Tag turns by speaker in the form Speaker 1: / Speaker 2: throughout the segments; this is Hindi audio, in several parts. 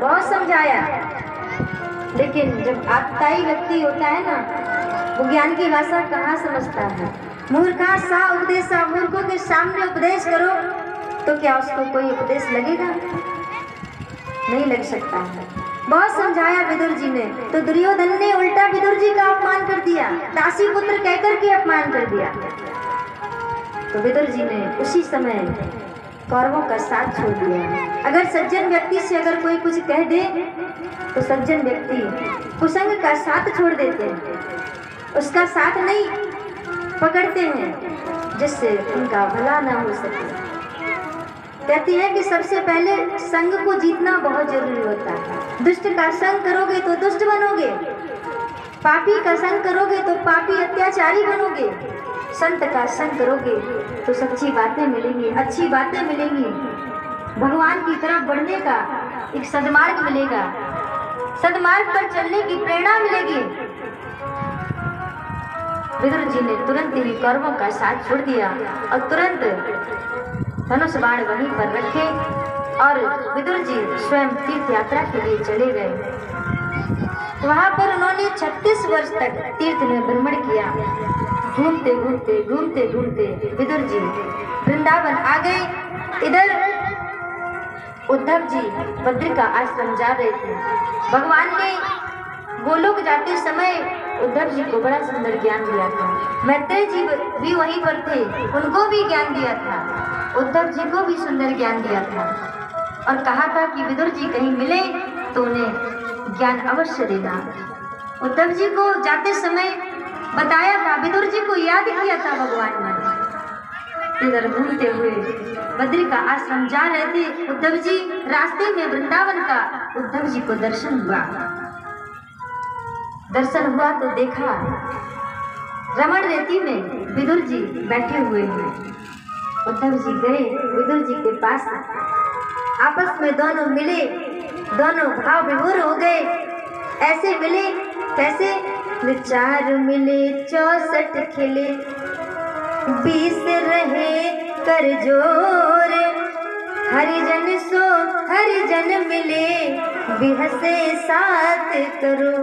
Speaker 1: बहुत समझाया, लेकिन जब आत्ताई व्यक्ति होता है ना, वो ज्ञान की भाषा कहाँ समझता है। मूर्खा सा उपदेशा, मूर्खों के सामने उपदेश करो तो क्या उसको कोई उपदेश लगेगा? नहीं लग सकता है। बहुत समझाया विदुर जी ने, तो दुर्योधन ने उल्टा विदुर जी का अपमान कर दिया, दासी पुत्र कहकर के अपमान कर दिया। तो विदुर जी ने उसी समय कौरवों का साथ छोड़ दिया। अगर सज्जन व्यक्ति से अगर कोई कुछ कह दे तो सज्जन व्यक्ति कुसंग का साथ छोड़ देते हैं, उसका साथ नहीं पकड़ते हैं जिससे उनका भला ना हो सके। कहती है कि सबसे पहले संग को जीतना बहुत जरूरी होता है। दुष्ट का संग करोगे तो दुष्ट बनोगे, पापी का संग करोगे तो पापी अत्याचारी बनोगे, संत का संग करोगे तो सच्ची बातें मिलेंगी, अच्छी बातें मिलेंगी, भगवान की तरफ बढ़ने का एक सद्मार्ग मिलेगा, सद्मार्ग पर चलने की प्रेरणा मिलेगी। विदुर जी ने तुरंत ही कौरवों का साथ छोड़ दिया और तुरंत धनुष बाण वहीं पर रखे और विदुर जी स्वयं तीर्थ यात्रा के लिए चले गए। वहां पर उन्होंने 36 वर्ष तक तीर्थ में भ्रमण किया। घूमते घूमते घूमते घूमते विदुर जी वृंदावन आ गए। इधर उद्धव जी बद्री का आश्रम जा रहे थे। भगवान ने गोलोक जाते समय उद्धव जी को बड़ा सुंदर ज्ञान दिया था। मैत्रेय जी भी वहीं पर थे, उनको भी ज्ञान दिया था। उद्धव जी को भी सुंदर ज्ञान दिया था और कहा था कि विदुर जी कहीं मिले तो उन्हें ज्ञान अवश्य देना। उद्धव जी को जाते समय बताया था, विदुर जी को याद किया था भगवान ने। इधर घूमते हुए बद्री का आश्रम जा रहे थे उद्धव जी, रास्ते में वृंदावन का उद्धव जी को दर्शन हुआ। दर्शन हुआ तो देखा रमण रेती में विदुर जी बैठे हुए हैं। उद्धव जी गए विदुर जी के पास, आपस में दोनों मिले, दोनों भाव विभोर हो गए। ऐसे मिले कैसे? विचार मिले 64 खिले, 20 रहे कर जोर, हरिजन सो हरिजन मिले, बिहसे साथ करो।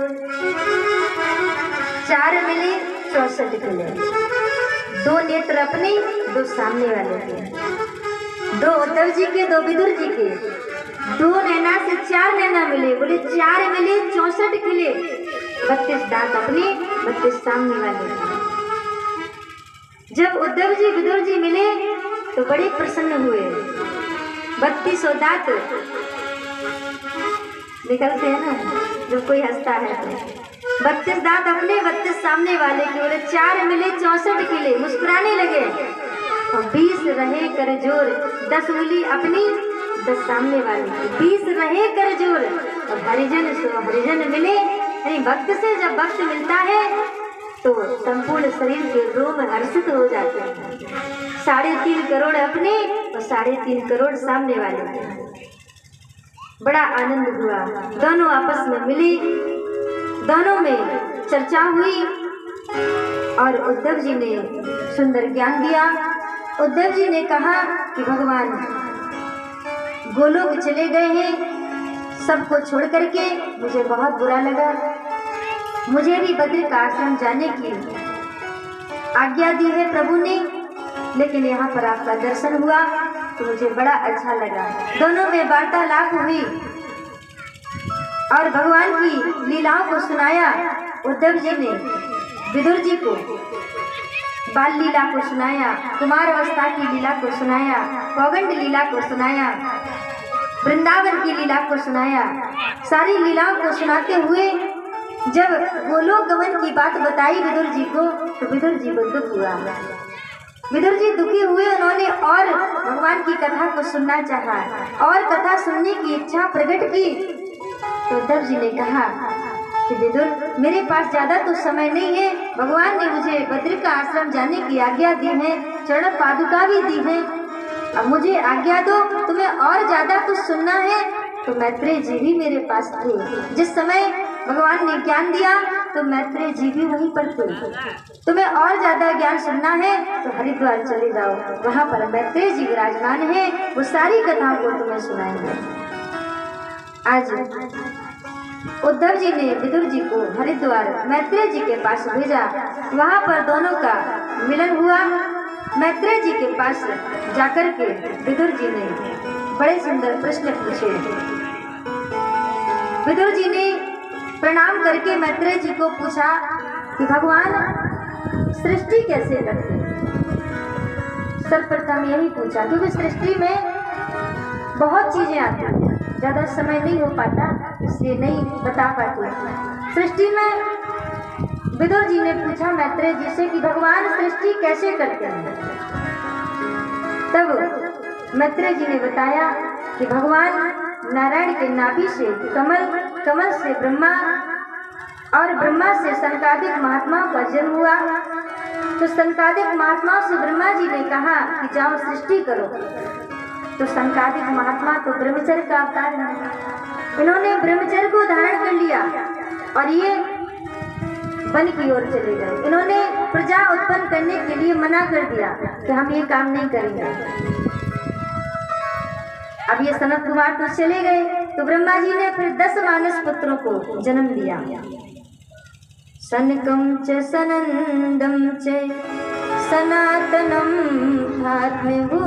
Speaker 1: 4 मिले 64 खिले, 2 नेत्र अपने, 2 सामने वाले के, 2 उद्धव जी के, 2 विदुर जी के। 2 नैना से 4 नैना मिले, बोले 4 मिले 64 खिले, 32 दांत अपने, 32 सामने वाले के। जब उद्धव जी विदुर जी मिले तो बड़े प्रसन्न हुए। 32 दांत निकलते हैं ना जब कोई हंसता है तो। 32 दांत अपने, 32 सामने वाले के, बोले 4 मिले 64 खिले, मुस्कुराने लगे। और 20 रहे कर जोर, 10 उंगली अपनी, 10 सामने वाले की, 20 रहे कर जोर। और हरिजन सो हरिजन मिले, यानी भक्त से जब भक्त मिलता है तो संपूर्ण शरीर के रोम हर्षित हो जाते हैं। 3.5 करोड़ अपने और 3.5 करोड़ सामने वाले के। बड़ा आनंद हुआ, दोनों आपस में मिली, दोनों में चर्चा हुई और उद्धव जी ने सुंदर ज्ञान दिया। उद्धव जी ने कहा कि भगवान गोलोक चले गए हैं सबको छोड़ करके, मुझे बहुत बुरा लगा। मुझे भी बद्री का आश्रम जाने की आज्ञा दी है प्रभु ने, लेकिन यहाँ पर आपका दर्शन हुआ तो मुझे बड़ा अच्छा लगा। दोनों में वार्तालाप हुई और भगवान की लीलाओं को सुनाया। उद्धव जी ने विदुर जी को बाल लीला को सुनाया, कुमार अवस्था की लीला को सुनाया, पौगंड लीला को सुनाया, वृंदावन की लीला को सुनाया। सारी लीलाओं को सुनाते हुए जब गोलोक गमन की बात बताई विदुर जी को तो विदुर जी को दुख हुआ। विदुर जी दुखी हुए, उन्होंने और भगवान की कथा को सुनना चाहा और कथा सुनने की इच्छा प्रकट की। तो उद्धव जी ने कहा कि विदुर, मेरे पास ज़्यादा तो समय नहीं है, भगवान ने मुझे बद्री का आश्रम जाने की आज्ञा दी है, चरण पादुका भी दी है, अब मुझे आज्ञा दो, तुम्हें और ज़्यादा कुछ सुनना है। तो मैत्रेय जी भी मेरे पास थे, जिस समय भगवान ने ज्ञान दिया तो मैत्रेय जी भी वहीं पर थे। तुम्हें और ज्यादा ज्ञान सुनना है तो हरिद्वार चले जाओ, वहां पर मैत्रेय जी विराजमान है, वो सारी कथाओं को तुम्हें सुनाएंगे। आज उद्धव जी ने विदुर जी को हरिद्वार मैत्रेय जी के पास भेजा। वहां पर दोनों का मिलन हुआ। मैत्रेय जी के पास जाकर के विदुर जी ने बड़े सुंदर प्रश्न पूछे। विदुर जी ने प्रणाम करके मैत्रेय जी को पूछा कि भगवान सृष्टि कैसे करते हैं। सर्वप्रथम यही पूछा, क्योंकि सृष्टि में बहुत चीजें आती हैं, ज़्यादा समय नहीं हो पाता इसलिए नहीं बता पाते। सृष्टि में विदुर जी ने पूछा मैत्रेय जी से कि भगवान सृष्टि कैसे करते हैं। तब मैत्रेय जी ने बताया कि भगवान नारायण के नाभि से कमल, कमल से ब्रह्मा और ब्रह्मा से सनकादिक महात्माओं का जन्म हुआ। तो सनकादिक महात्माओं से ब्रह्मा जी ने कहा कि जाओ सृष्टि करो। तो सनकादिक महात्मा तो ब्रह्मचर्य का अवतार है। इन्होंने ब्रह्मचर्य को धारण कर लिया और ये वन की ओर चले गए। इन्होंने प्रजा उत्पन्न करने के लिए मना कर दिया कि हम ये काम नहीं करेंगे। अब ये सनत कुमार तो चले गए। तो ब्रह्मा जी ने फिर 10 मानस पुत्रों को जन्म दिया। सनकं च सनंदं च सनातनं भात्म्यभू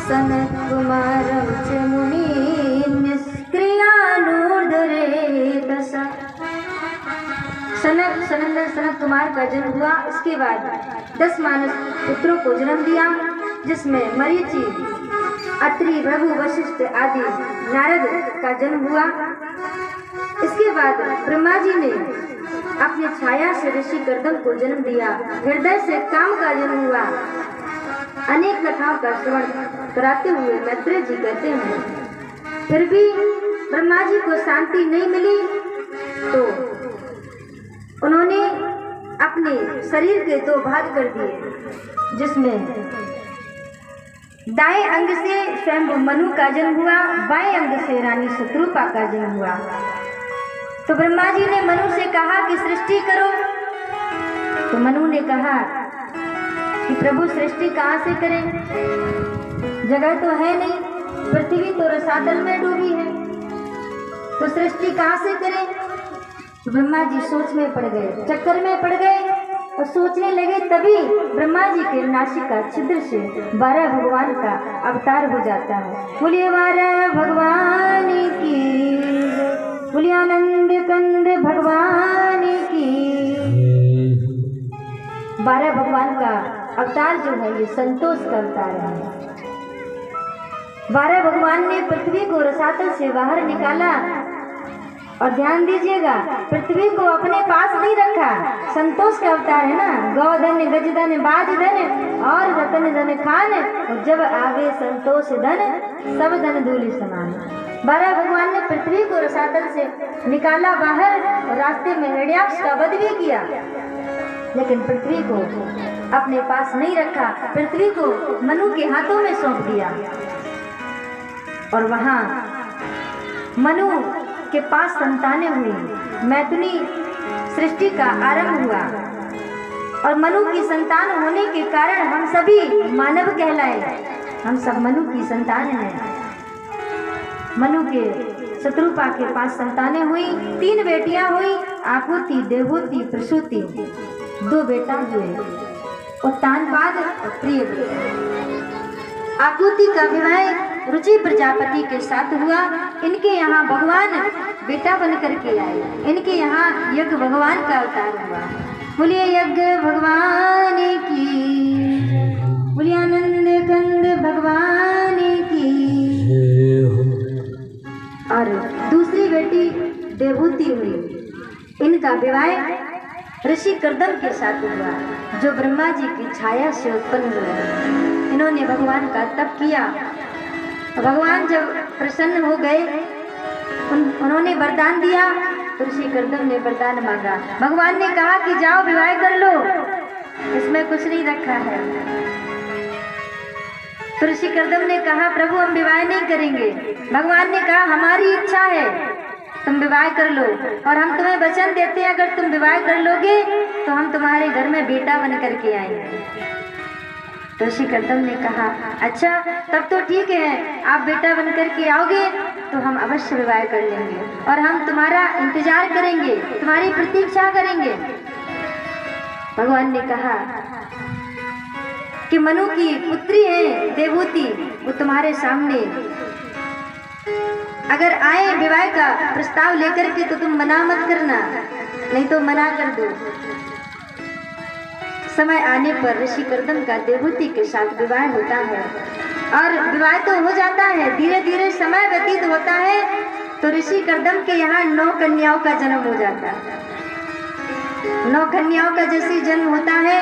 Speaker 1: सनत कुमारं च मुनि निष्क्रियानूर्ध्वरे दशा। सनत कुमार का जन्म हुआ। इसके बाद 10 मानस पुत्रों को जन्म दिया, जिसमें मरीचि, अत्रि, भृगु, वशिष्ठ आदि नारद का जन्म हुआ। इसके बाद ब्रह्मा जी ने अपनी छाया से ऋषि कर्दम को जन्म दिया। हृदय से काम का जन्म हुआ। अनेक कथाओं का श्रवण कराते हुए मैत्रेय जी कहते हैं, फिर भी ब्रह्मा जी को शांति नहीं मिली तो उन्होंने अपने शरीर के 2 भाग कर दिए, जिसमें दाएं अंग से स्वयं मनु का जन्म हुआ, बाएं अंग से रानी शत्रुपा का जन्म हुआ। तो ब्रह्मा जी ने मनु से कहा कि सृष्टि करो। तो मनु ने कहा कि प्रभु सृष्टि कहाँ से करें, जगह तो है नहीं, पृथ्वी तो रसातल में डूबी है, तो सृष्टि कहाँ से करें। तो ब्रह्मा जी सोच में पड़ गए, चक्कर में पड़ गए और सोचने लगे। तभी ब्रह्मा जी के नासिका छिद्र से 12 भगवान का अवतार हो जाता है। बोलिए 12 भगवान की, बोलिए आनंद कंद भगवान की। 12 भगवान का अवतार जो है ये संतोष का अवतार है। 12 भगवान ने पृथ्वी को रसातल से बाहर निकाला। और ध्यान दीजिएगा, पृथ्वी को अपने पास नहीं रखा, संतोष का अवतार है ना। गौधन, गजधन, बाजधन और रतन धन खान, और जब आवे संतोष धन, सब धन धूलि समान। 12 भगवान ने पृथ्वी को रसातल से निकाला बाहर और रास्ते में हिरण्याक्ष का वध भी किया, लेकिन पृथ्वी को अपने पास नहीं रखा। पृथ्वी को मनु के हाथों में सौंप दिया और वहां मनु के पास संतानें हुई। मैथुनी सृष्टि का आरंभ हुआ और मनु की संतान होने के कारण हम सभी मानव कहलाए। हम सब मनु की संतान हैं। मनु के शत्रुपा के पास संतानें हुई। 3 बेटियां हुई, आकुति, देवहूति, प्रसूति। 2 बेटा हुए, उत्तानपाद और प्रियव्रत। आकुति का विवाह रुचि प्रजापति के साथ हुआ। इनके यहाँ भगवान बेटा बन करके आए। इनके यहाँ यज्ञ भगवान का अवतार हुआ। बोलिए यज्ञ भगवान की, बोलिए आनंद कंद भगवान की। और दूसरी बेटी देवहूति हुई। इनका विवाह ऋषि कर्दम के साथ हुआ, जो ब्रह्मा जी की छाया से उत्पन्न हुए। इन्होंने भगवान का तप किया। भगवान जब प्रसन्न हो गए, उन्होंने वरदान दिया। ऋषि कर्दम ने वरदान मांगा। भगवान ने कहा कि जाओ विवाह कर लो, इसमें कुछ नहीं रखा है। तो ऋषि कर्दम ने कहा प्रभु हम विवाह नहीं करेंगे। भगवान ने कहा हमारी इच्छा है, तुम विवाह कर लो और हम तुम्हें वचन देते हैं अगर तुम विवाह कर लोगे तो हम तुम्हारे घर में बेटा बन करके आएंगे। तो ऋषि कर्दम ने कहा अच्छा तब तो ठीक है, आप बेटा बन करके आओगे तो हम अवश्य विवाह कर लेंगे और हम तुम्हारा इंतजार करेंगे, तुम्हारी प्रतीक्षा करेंगे। भगवान ने कहा कि मनु की पुत्री है देवहूति, वो तुम्हारे सामने अगर आए विवाह का प्रस्ताव लेकर के तो तुम मना मत करना, नहीं तो मना कर दो। समय आने पर ऋषि कर्दम का देवहूति के साथ विवाह होता है और विवाह तो हो जाता है। धीरे धीरे समय व्यतीत होता है तो ऋषि कर्दम के यहाँ 9 कन्याओं का जन्म हो जाता है। 9 कन्याओं का जैसे जन्म होता है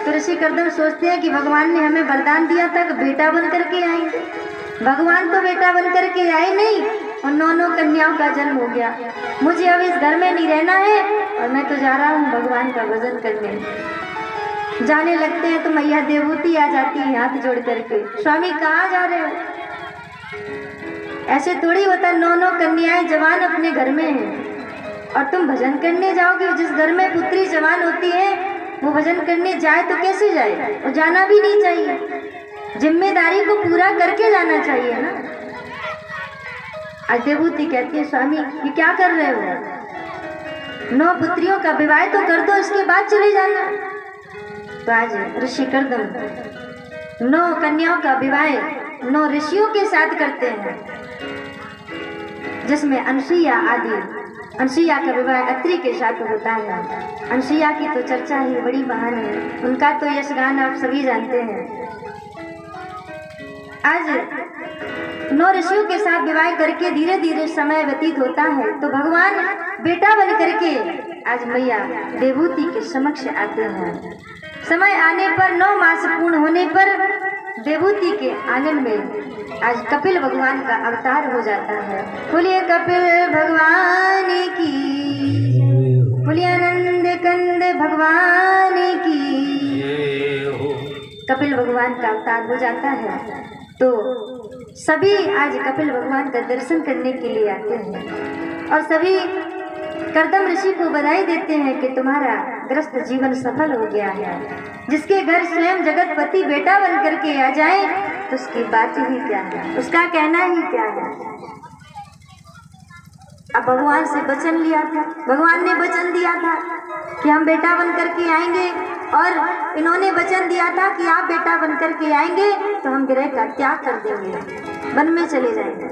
Speaker 1: तो ऋषि कर्दम सोचते हैं कि भगवान ने हमें वरदान दिया था कि बेटा बन करके आएंगे। भगवान तो बेटा बन करके आए नहीं और 9 कन्याओं का जन्म हो गया। मुझे अब इस घर में नहीं रहना है और मैं तो जा रहा हूँ भगवान का भजन करने। जाने लगते हैं तो मैया देवहूति आ जाती है हाथ जोड़ करके, स्वामी कहाँ जा रहे हो? ऐसे थोड़ी होता, 9 कन्याएं जवान अपने घर में हैं और तुम भजन करने जाओगे। जिस घर में पुत्री जवान होती है वो भजन करने जाए तो कैसे जाए? और जाना भी नहीं चाहिए, जिम्मेदारी को पूरा करके जाना चाहिए ना। आज देवहूति कहती है स्वामी ये क्या कर रहे हो? 9 पुत्रियों का विवाह तो कर दो, इसके बाद चले जाना। तो आज ऋषि कर्दम 9 कन्याओं का विवाह 9 ऋषियों के साथ करते हैं, जिसमें अनसुईया आदि। अनसुईया का विवाह अत्रि के साथ होता है। अनसुईया की तो चर्चा ही बड़ी महान है, उनका तो यशगान आप सभी जानते हैं। आज 9 ऋषियों के साथ विवाह करके धीरे धीरे समय व्यतीत होता है तो भगवान बेटा बन करके आज मैया देवहूति के समक्ष आते हैं। समय आने पर 9 मास पूर्ण होने पर देवहूति के आंगन में आज कपिल भगवान का अवतार हो जाता है। बोलिए कपिल भगवान की, बोलिए आनंद कंद भगवान की। कपिल भगवान का अवतार हो जाता है तो सभी आज कपिल भगवान का दर्शन करने के लिए आते हैं और सभी कर्दम ऋषि को बधाई देते हैं कि तुम्हारा ग्रस्त जीवन सफल हो गया है। जिसके घर स्वयं जगतपति बेटा बन करके आ जाए तो उसकी बात ही क्या है, उसका कहना ही क्या है। अब भगवान से वचन लिया था, भगवान ने वचन दिया था कि हम बेटा बन करके आएंगे और इन्होंने वचन दिया था कि आप बेटा बन करके आएंगे तो हम ग्रह का त्याग कर देंगे, वन में चले जाएंगे।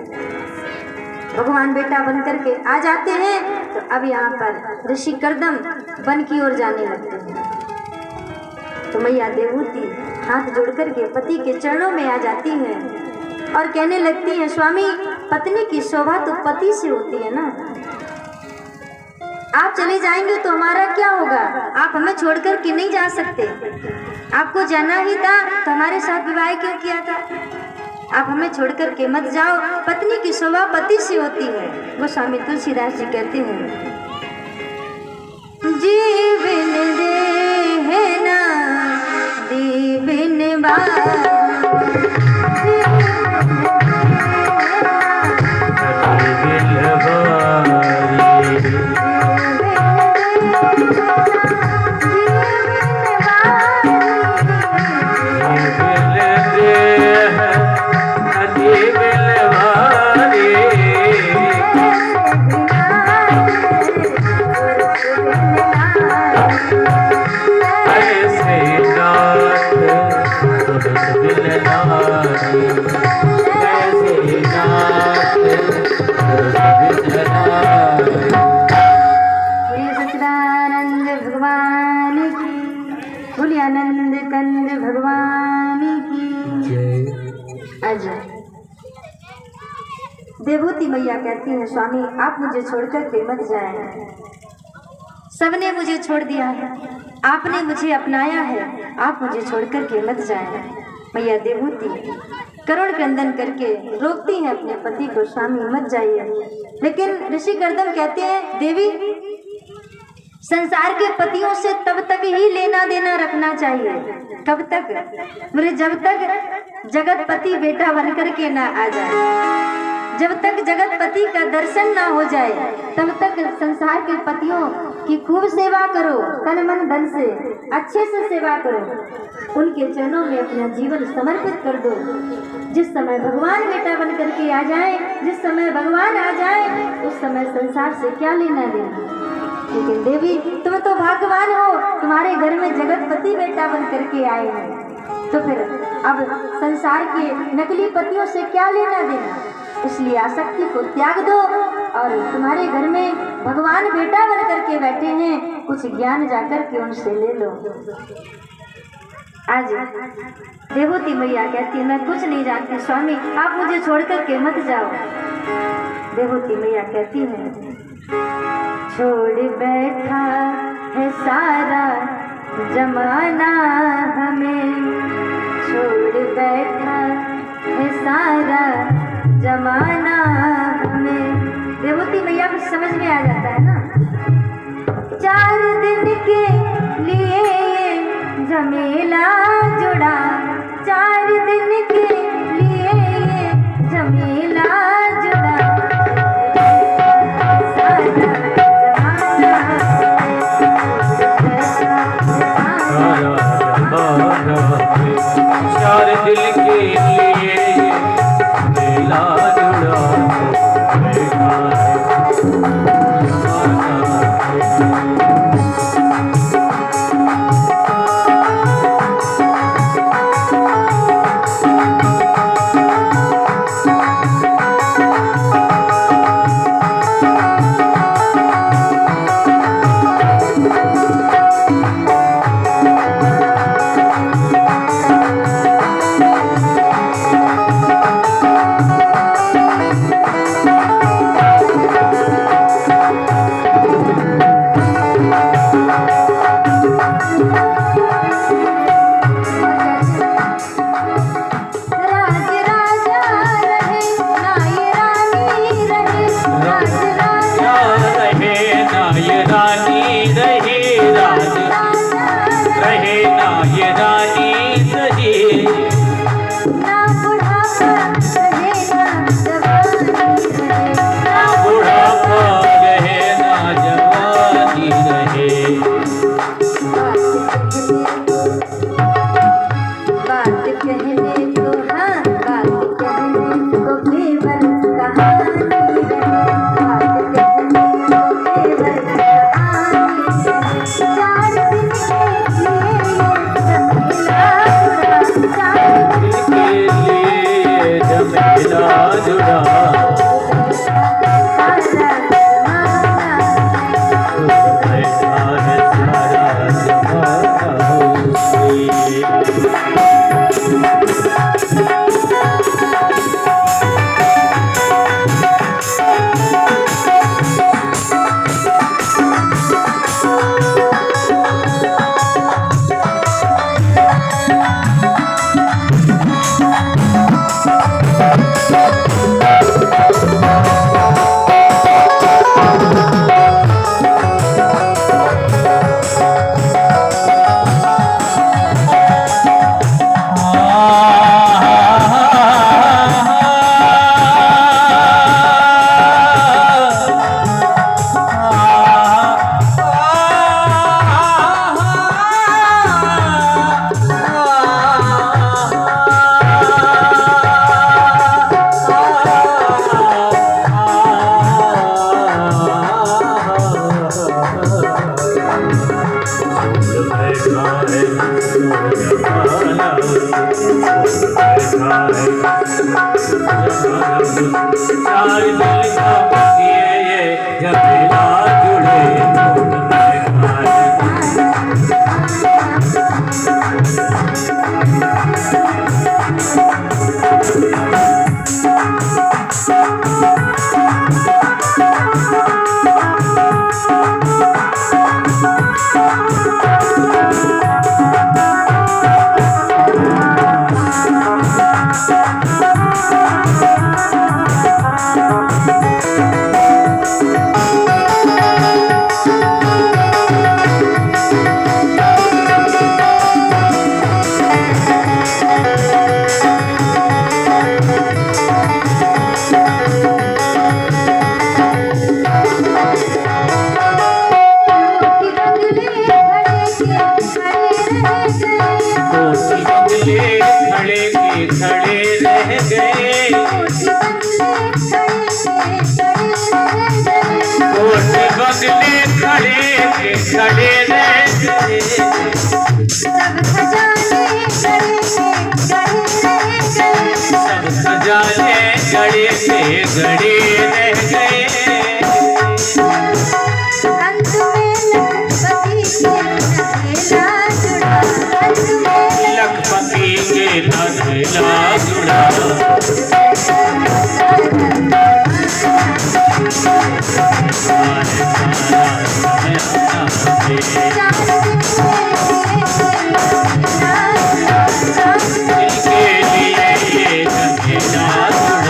Speaker 1: भगवान बेटा बन करके आ जाते हैं तो अब यहाँ पर ऋषि कर्दम वन की ओर जाने लगते हैं तो मैया देवहूति हाथ जोड़ करके पति के चरणों में आ जाती हैं और कहने लगती हैं स्वामी पत्नी की शोभा तो पति से होती है ना, आप चले जाएंगे तो हमारा क्या होगा? आप हमें छोड़ कर के नहीं जा सकते, आपको जाना ही था तो हमारे साथ विवाह क्यों किया था? आप हमें छोड़ कर के मत जाओ, पत्नी की शोभा पति से होती है। वो स्वामी तुलसीदास जी कहते हैं जीवन दे है ना दीवन आनंद कंद भगवान की। आज देवहूति मैया कहती हैं स्वामी आप मुझे छोड़कर के मत जाएं, सबने मुझे छोड़ दिया है, आपने मुझे अपनाया है, आप मुझे छोड़कर के मत जाएं। मैया देवहूति करुण क्रंदन करके रोकती हैं अपने पति को, स्वामी मत जाइए। लेकिन ऋषि कर्दम कहते हैं देवी संसार के पतियों से तब तक ही लेना देना रखना चाहिए, कब तक? बोले जब तक जगतपति बेटा बन करके ना आ जाए, जब तक जगतपति का दर्शन ना हो जाए तब तक संसार के पतियों कि खूब सेवा करो, तन मन धन से अच्छे से सेवा करो, उनके चरणों में अपना जीवन समर्पित कर दो। जिस समय भगवान बेटा बन करके आ जाए, जिस समय भगवान आ जाए, उस समय संसार से क्या लेना देना। लेकिन देवी तुम तो भाग्यवान हो, तुम्हारे घर में जगतपति बेटा बन करके आए हैं, तो फिर अब संसार के नकली पतियों से क्या लेना देना। इसलिए आसक्ति को त्याग दो और तुम्हारे घर में भगवान बेटा बन करके बैठे हैं, कुछ ज्ञान जाकर के उनसे ले लो। आज देवती मैया कहती मैं कुछ नहीं जानती स्वामी, आप मुझे छोड़ करके मत जाओ। देवती मैया कहती है छोड़ बैठा है सारा जमाना हमें, छोड़ बैठा है सारा जमाना हमें। देवती मैया को समझ में आ जाता है ना, 4 दिन के लिए ये झमेला जुड़ा, 4 दिन के लिए ये झमेला जुड़ा,
Speaker 2: सारा दिल के लिए मेला जुड़ा, के खड़े रह गए,
Speaker 1: सब खजाने गड़े में गड़े रह गए,
Speaker 2: सब खजाने गड़े से गड़े रह गए।
Speaker 1: अंत में लखपति के नथेला जुड़ा, अंत में
Speaker 2: लखपति के नथेला जुड़ा।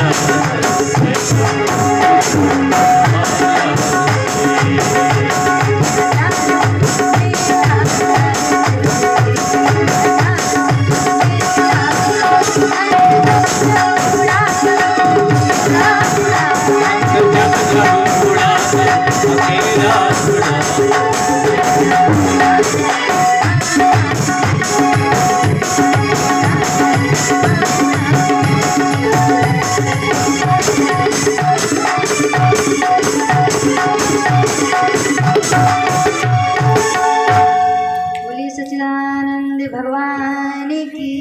Speaker 1: बोलिए सच्चिदानंद भगवान की,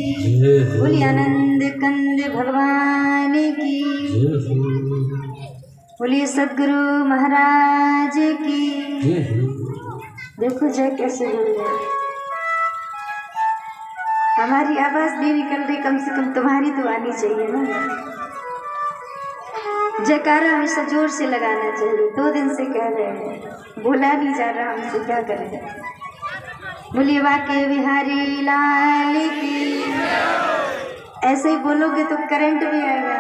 Speaker 1: बोलिए आनंद कंद भगवान की, बोलिए सदगुरु महाराज की। देखो जय कैसे बोल रहे, हमारी आवाज नहीं निकल रही, कम से कम तुम्हारी तो आनी चाहिए ना। जयकारा हमेशा जोर से लगाना चाहिए। 2 दिन से कह रहे हैं, बोला नहीं जा रहा, हमसे क्या करें। बोलिए वाके बिहारी लाल की। ऐसे ही बोलोगे तो करंट भी आएगा,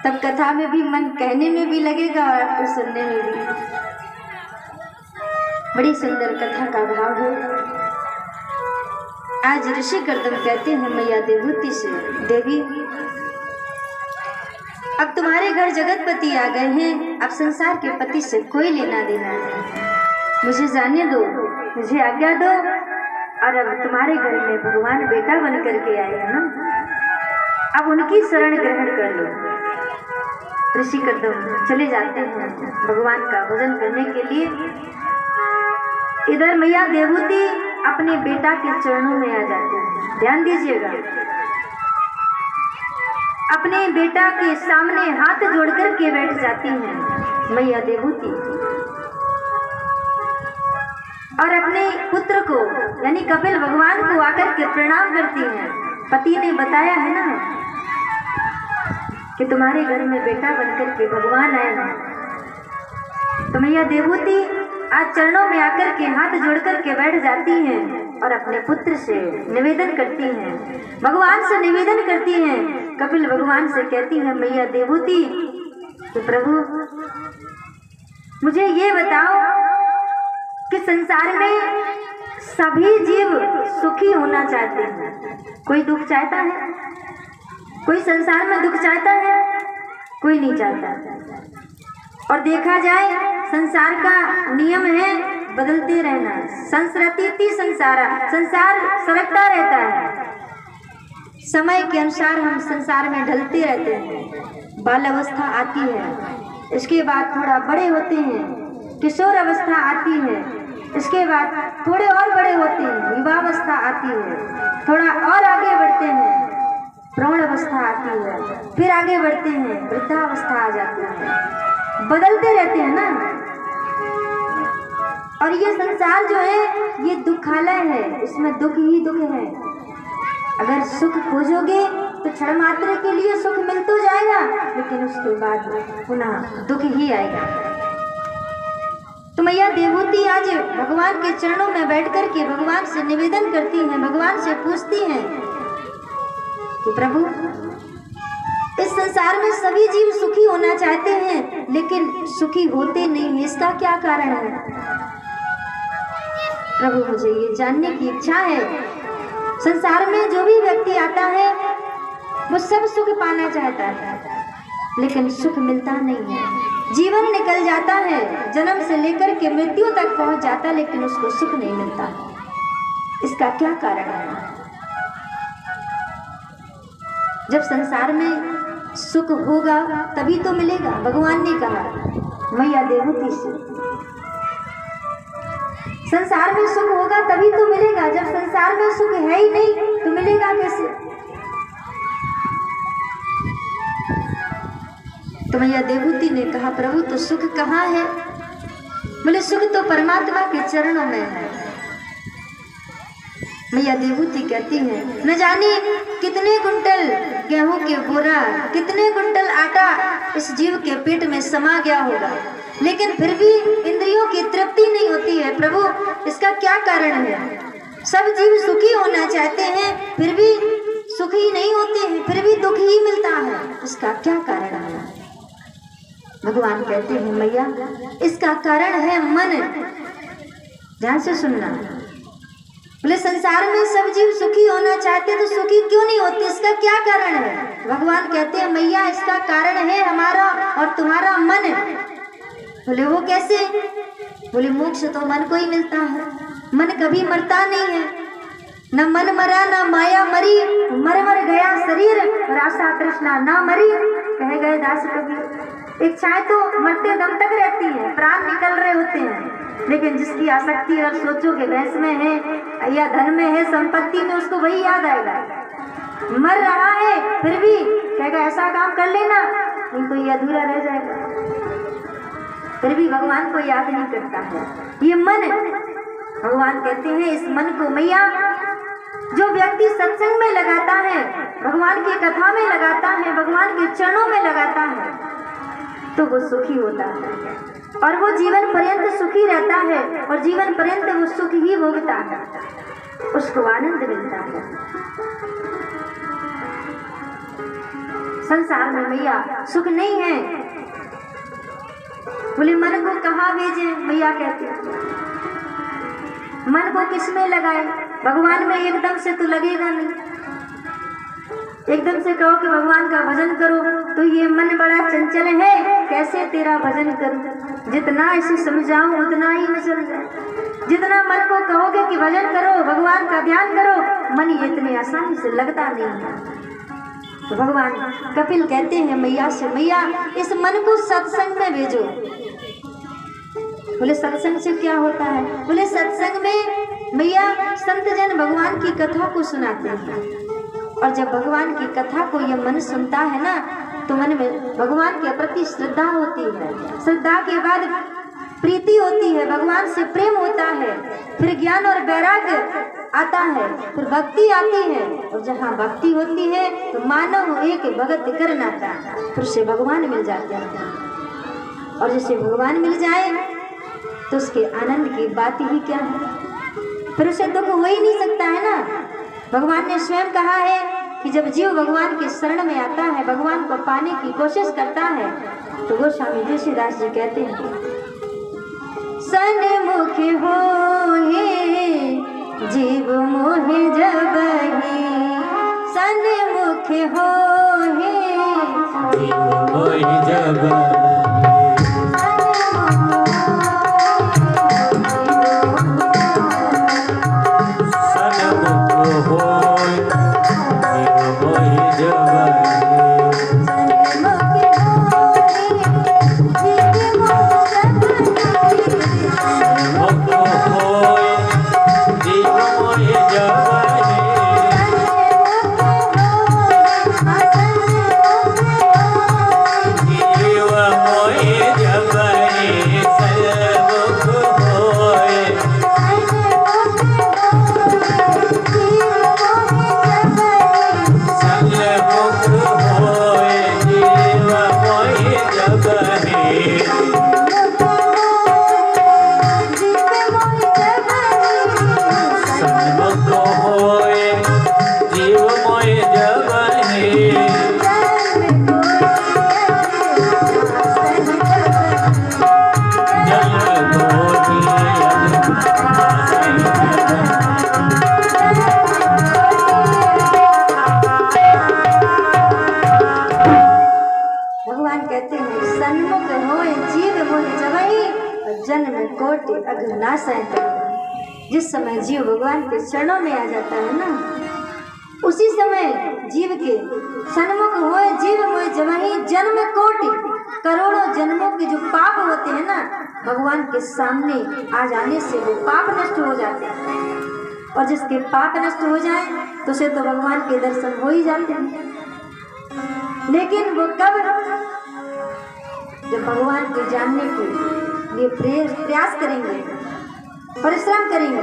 Speaker 1: तब कथा में भी मन कहने में भी लगेगा और आपको सुनने में भी। बड़ी सुंदर कथा का भाव है। आज ऋषि कर्दम कहते हैं मैया देवहूति से, देवी अब तुम्हारे घर जगतपति आ गए हैं, अब संसार के पति से कोई लेना देना नहीं, मुझे जाने दो, मुझे आज्ञा दो। और अब तुम्हारे घर में भगवान बेटा बन करके आए हैं ना, अब उनकी शरण ग्रहण कर लो। ऋषि कर्दम चले जाते हैं भगवान का भजन करने के लिए। इधर मैया देवहूति अपने बेटा के चरणों में आ जाते हैं। ध्यान दीजिएगा, अपने बेटा के सामने हाथ जोड़कर के बैठ जाती हैं मैया देवहूति और अपने पुत्र को यानी कपिल भगवान को आकर के प्रणाम करती हैं। पति ने बताया है ना कि तुम्हारे घर में बेटा बनकर के भगवान आए हैं, तो मैया देवहूति आज चरणों में आकर के हाथ जोड़कर के बैठ जाती हैं और अपने पुत्र से निवेदन करती हैं, भगवान से निवेदन करती हैं। कपिल भगवान से कहती है मैया देवहूति कि प्रभु मुझे ये बताओ कि संसार में सभी जीव सुखी होना चाहते हैं, कोई दुख चाहता है? कोई संसार में दुख चाहता है? कोई नहीं चाहता। और देखा जाए संसार का नियम है बदलते रहना, संसरती संसारा, संसार सरकता रहता है। समय के अनुसार हम संसार में ढलते रहते हैं। बाल अवस्था आती है, इसके बाद थोड़ा बड़े होते हैं, किशोर अवस्था आती है, इसके बाद थोड़े और बड़े होते हैं, युवावस्था आती है, थोड़ा और आगे बढ़ते हैं, प्रौढ़ अवस्था आती है, फिर आगे बढ़ते हैं, वृद्धावस्था आ जाती है। बदलते रहते हैं ना। और ये संसार जो है ये दुखालय है, इसमें दुख ही दुख है। अगर सुख खोजोगे तो क्षण मात्र के लिए सुख मिल तो जाएगा, लेकिन उसके बाद पुनः दुख ही आएगा। तो मैया देवहूति आज भगवान के चरणों में बैठ कर के भगवान से निवेदन करती हैं, भगवान से पूछती हैं कि प्रभु इस संसार में सभी जीव सुखी होना चाहते हैं लेकिन सुखी होते नहीं हैं, इसका क्या कारण है? प्रभु मुझे ये जानने की इच्छा है। संसार में जो भी व्यक्ति आता है वो सब सुख पाना चाहता है लेकिन सुख मिलता नहीं है। जीवन निकल जाता है, जन्म से लेकर के मृत्यु तक पहुंच जाता, लेकिन उसको सुख नहीं मिलता। इसका क्या कारण है? जब संसार में सुख होगा तभी तो मिलेगा। भगवान ने कहा मैया देवहूति से संसार में सुख होगा तभी तो मिलेगा, जब संसार में सुख है ही नहीं तो मिलेगा कैसे? तो मैया देवहूति ने कहा प्रभु तो सुख कहाँ है? बोले सुख तो परमात्मा के चरणों में है। मैया देवहूति कहती है न जाने कितने कुंटल गेहूं के बोरा, कितने कुंटल आटा इस जीव के पेट में समा गया होगा, लेकिन फिर भी इंद्रियों की तृप्ति नहीं होती है। प्रभु इसका क्या कारण है? सब जीव सुखी होना चाहते हैं फिर भी सुखी नहीं होते हैं, फिर भी दुख ही मिलता है, इसका क्या कारण है? भगवान कहते हैं मैया इसका कारण है मन। ध्यान से सुनना। बोले संसार में सब जीव सुखी होना चाहते तो सुखी क्यों नहीं होते, इसका क्या कारण है? भगवान कहते हैं मैया इसका कारण है हमारा और तुम्हारा मन। बोले वो कैसे? बोले मोक्ष तो मन को ही मिलता है, मन कभी मरता नहीं है। न मन मरा न माया मरी, मर मर गया शरीर और आशा तृष्णा ना मरी, कहे गए दास कबीर। इच्छाएं तो मरते दम तक रहती है, प्राण निकल रहे होते हैं, लेकिन जिसकी आसक्ति अगर सोचो कि भैंस में है या धन में है, संपत्ति में, उसको वही याद आएगा। मर रहा है फिर भी कहेगा ऐसा काम कर लेना, नहीं तो ये अधूरा रह जाएगा, फिर भी भगवान को याद नहीं करता है। ये मन, भगवान कहते हैं इस मन को मैया जो व्यक्ति सत्संग में लगाता है, भगवान की कथा में लगाता है, भगवान के चरणों में लगाता है, तो वो सुखी होता है और वो जीवन पर्यंत सुखी रहता है और जीवन पर्यंत वो सुख ही भोगता है, उसको आनंद मिलता है। संसार में मैया सुख नहीं है। बोले मन को कहाँ भेजे? मैया कहती है मन को किसमें लगाए? भगवान में एकदम से तो लगेगा नहीं। एकदम से कहो कि भगवान का भजन करो तो ये मन बड़ा चंचल है, कैसे तेरा भजन करूं? जितना इसे समझाऊं उतना ही मचल जाए। जितना मन को कहोगे कि भजन करो, भगवान का ध्यान करो, मन ये इतने आसानी से लगता नहीं है। तो भगवान कपिल कहते हैं मैया से मैया इस मन को सत्संग में भेजो। बोले सत्संग से क्या होता है? बोले सत्संग में मैया संत जन भगवान की कथा को सुनाते हैं और जब भगवान की कथा को यह मन सुनता है ना तो मन में भगवान के प्रति श्रद्धा होती है, श्रद्धा के बाद प्रीति होती है, भगवान से प्रेम होता है, फिर ज्ञान और वैराग्य आता है, फिर भक्ति आती है और जहाँ भक्ति होती है तो मानव एक भगत कर नाता, फिर से भगवान मिल जाते हैं और जिसे भगवान मिल जाए तो उसके आनंद की बात ही क्या है, फिर उसे दुख हो ही नहीं सकता है ना। भगवान ने स्वयं कहा है कि जब जीव भगवान के शरण में आता है, भगवान को पाने की कोशिश करता है, तो गोस्वामी तुलसीदास जी कहते हैं सन्मुख होए जीव मोहे जबहि, सन्मुख होए
Speaker 2: जीव मोहे जबहि,
Speaker 1: जिस समय जीव भगवान के चरणों में आ जाता है ना, उसी समय जीव के सन्मुख होए जीव मोए जमहि, जन्म कोटि करोड़ों जन्मों के जो पाप होते हैं ना भगवान के सामने आ जाने से वो पाप नष्ट हो जाते हैं, और जिसके पाप नष्ट हो जाए तो उसे तो भगवान के दर्शन हो ही जाते हैं। लेकिन वो कब, जब भगवान को जानने के लिए प्रयास करेंगे, परिश्रम करेंगे,